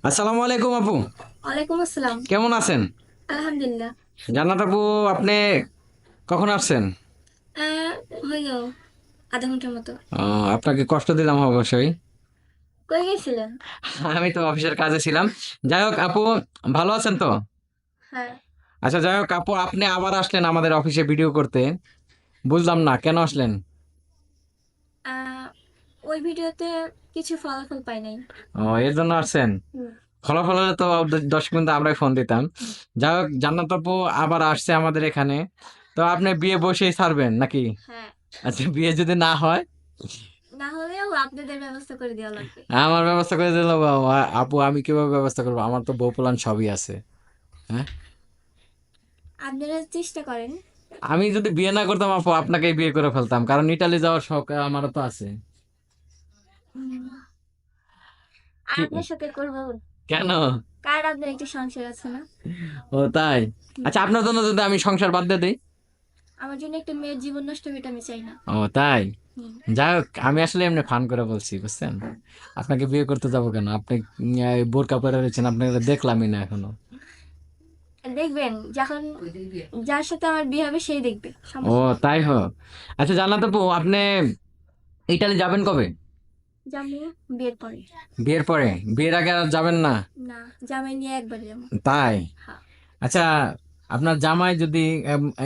আসসালামু আলাইকুম আপু। ওয়ালাইকুম আসসালাম। কেমন আছেন? আলহামদুলিল্লাহ। জান্নাত আপু, আপনি কখন আসছেন? আহ, হইল আধা ঘন্টার মতো। আপনাকে কষ্ট দিলাম অবশ্যই। কই গেছিলেন? আমি তো অফিসের কাজে ছিলাম। যাই হোক আপু, ভালো আছেন তো? হ্যাঁ। আচ্ছা যাই হোক আপু, আপনি আবার আসলেন আমাদের অফিসে ভিডিও করতে। বুঝলাম না কেন আসলেন। আহ, ওই ভিডিওতে কিছু ফলাফল পাই নাই। এর জন্য আসছেন। হুম। ফলাফল হলে তো 10 মিনিট আমরাই ফোন দিতাম। যাই হোক জান্নাত আপু আবার আসছে আমাদের এখানে। তো আপনি বিয়ে বসেই ছাড়বেন নাকি? হ্যাঁ। আচ্ছা, বিয়ে যদি না হয়? না হলেও আপনাদের ব্যবস্থা করে দেওয়া লাগবে। আমার ব্যবস্থা করে দিল বাবা। আপু আমি কিভাবে ব্যবস্থা করবো? আমার তো বউ প্লান সবই আছে। হ্যাঁ, আপনারা চেষ্টা করেন। আমি যদি বিয়ে না করতাম আপু, আপনাকেই বিয়ে করে ফেলতাম, কারণ ইটালি যাওয়ার শখ আমারও তো আছে। হুম। আর কি? আপনার সাথে করবো? কেন? কার আপনার একটি সংসার আছে না? ও তাই? হুম। আচ্ছা, আপনার জন্য যদি আমি সংসার বাদ দিয়ে দিই? আমার জন্য একটা মেয়ের জীবন নষ্ট হবে এটা আমি চাই না। ও তাই? হুম। যাই হোক, আমি আসলে এমনি ফান করে বলছি, বুঝছেন? আপনাকে বিয়ে করতে যাবো কেন? আপনি বোরকা পরে রয়েছেন, আপনাকে দেখলামই না এখনো। দেখবেন যখন যার সাথে আমার বিয়ে হবে সেই দেখবে, ও সমস্যা নেই। তাই হোক। আচ্ছা জান্নাত আপু, আপনি ইটালি যাবেন কবে? জামু বিয়ের পরে। বিয়ের পরে? বিয়ের আগে আর যাবেন না? না, জামাই নিয়ে একবার যাবো। তাই? হ্যাঁ। আচ্ছা, আপনার জামাই যদি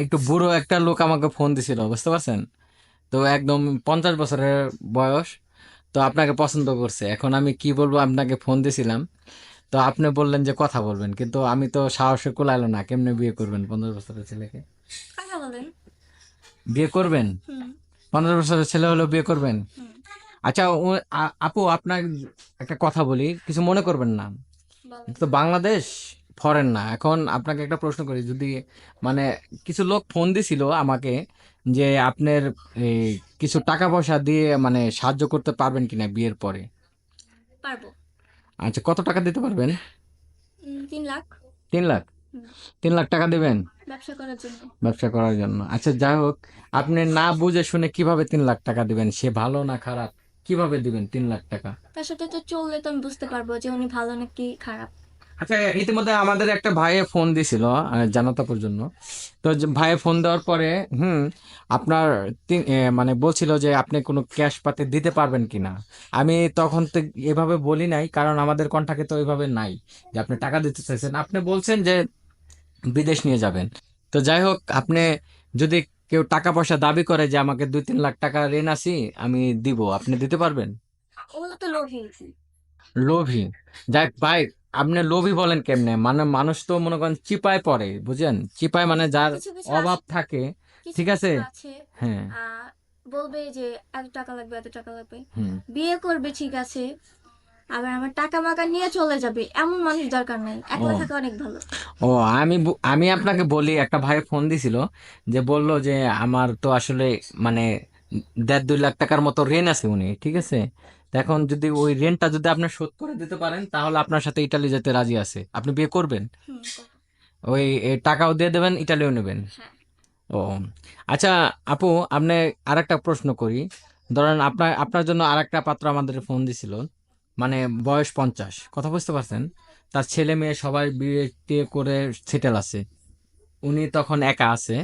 একটু বুড়ো একটা লোক আমাকে ফোন দিছিল, বুঝতে পারছেন? তো একদম 50 বছরের বয়স। তো আপনাকে পছন্দ করছে। এখন আমি কি বলবো, আপনাকে ফোন দিছিলাম। তো আপনি বললেন যে কথা বলবেন, কিন্তু আমি তো সাহসে কুলাইলো না। কেমনে বিয়ে করবেন 50 বছরের ছেলেকে? কথা বলেন। বিয়ে করবেন? হুম। 50 বছরের ছেলে হলেও বিয়ে করবেন? হুম। আচ্ছা আপু, আপনার একটা কথা বলি, কিছু মনে করবেন না। বলেন। তো বাংলাদেশ ফরেন না। এখন আপনাকে একটা প্রশ্ন করি, যদি মানে কিছু লোক ফোন দিছিল আমাকে যে আপনার এই কিছু টাকা পয়সা দিয়ে মানে সাহায্য করতে পারবেন কিনা বিয়ের পরে। পারবো। আচ্ছা, কত টাকা দিতে পারবেন? 3 লাখ। 3 লাখ? হুম। 3 লাখ টাকা দেবেন ব্যবসা করার জন্য। ব্যবসা করার জন্য? আচ্ছা যাই হোক, আপনি না বুঝে শুনে কিভাবে 3 লাখ টাকা দিবেন? সে ভালো না খারাপ, কিভাবে দিবেন 3 লাখ টাকা? তার সাথে তো চললে তো আমি বুঝতে পারবো যে উনি ভালো নাকি খারাপ। আচ্ছা, ইতিমধ্যে আমাদের একটা ভাইয়ে ফোন দিছিল জানাতাপুর জন্য। তো ভাইয়ে ফোন দেওয়ার পরে, হুম, আপনার মানে বলছিল যে আপনি কোনো ক্যাশ পাতি দিতে পারবেন কিনা। আমি তখন তো এভাবে বলি নাই, কারণ আমাদের কন্টাক্টে তো ওইভাবে নাই যে আপনি টাকা দিতে চাইছেন। আপনি বলছেন যে বিদেশ নিয়ে যাবেন। তো যাই হোক, আপনি যদি কেউ টাকা পয়সা দাবি করে যে আমাকে 2-3 লাখ টাকা ঋণ আছি, আমি দিব, আপনি দিতে পারবেন? ওগুলো তো লোভী। লোভী? যাক ভাই, আপনি লোভী বলেন কেমনে? মানে মানুষ তো মনে করেন চিপায় পড়ে, বুঝেন? চিপায় মানে যার কিছু কিছু অভাব আছে। থাকে। কিছু ঠিক আছে। কিছু আছে। হ্যাঁ। আহ বলবে যে এত টাকা লাগবে, এত টাকা লাগবে। হুম। বিয়ে করবে ঠিক আছে, আবার আমার টাকা মাকা নিয়ে চলে যাবে এমন মানুষ দরকার নাই, একলা ও থাকা অনেক ভালো। ও আমি আপনাকে বলি, একটা ভাই ফোন দিছিল, যে বলল যে আমার তো আসলে মানে 1.5-2 লাখ টাকার মতো ঋণ আছে উনি, ঠিক আছে? তো এখন যদি ওই ঋণটা যদি আপনি শোধ করে দিতে পারেন, তাহলে আপনার সাথে ইটালি যেতে রাজি আছে। আপনি বিয়ে করবেন? হুম, করবো। ওই টাকাও দিয়ে দেবেন, ইটালিও নেবেন? হ্যাঁ। ও আচ্ছা আপু, আপনি আরেকটা প্রশ্ন করি। ধরেন আপনার আপনার জন্য আরেকটা পাত্র আমাদের ফোন দিছিল, মানে বয়স 50, কথা বুঝতে পারছেন? তার ছেলে মেয়ে সবাই বিয়ে টিয়ে করে সেটেল আছে। উনি তখন একা আছে।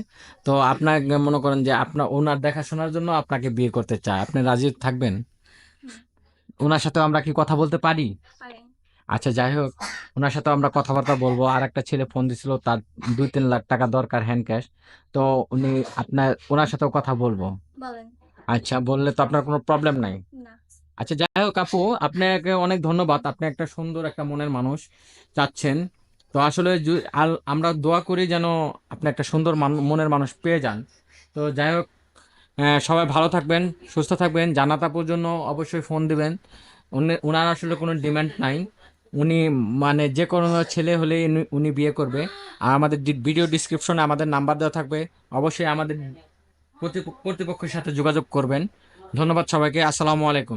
তো আপনার মনে করেন যে আপনার ওনার দেখাশোনার জন্য আপনাকে বিয়ে করতে চায়, আপনি রাজি থাকবেন? হুম। ওনার সাথে আমরা কি কথা বলতে পারি? পারেন। আচ্ছা যাই হোক, ওনার সাথে আমরা কথাবার্তা বলবো। আর একটা ছেলে ফোন দিছিল, তার 2-3 লাখ টাকা দরকার, হ্যান্ড ক্যাশ। তো উনি আপনার ওনার সাথেও কথা বলবো। বলেন। আচ্ছা, বললে তো আপনার কোনো প্রবলেম নাই? না। আচ্ছা যাই হোক আপু, আপনাকে অনেক ধন্যবাদ। আপনি একটা সুন্দর একটা মনের মানুষ চাচ্ছেন। তো আসলে আমরা দোয়া করি যেন আপনি একটা সুন্দর মনের মানুষ পেয়ে যান। তো যাই হোক, সবাই ভালো থাকবেন, সুস্থ থাকবেন। জান্নাত আপুর জন্য অবশ্যই ফোন দিবেন। উনার আসলে কোনো ডিমান্ড নাই। উনি মানে যে কোনো ছেলে হলেই উনি বিয়ে করবে। আর আমাদের ভিডিও ডিসক্রিপশনে আমাদের নাম্বার দেওয়া থাকবে। অবশ্যই আমাদের কর্তৃপক্ষের সাথে যোগাযোগ করবেন। ধন্যবাদ সবাইকে। আসসালামু আলাইকুম।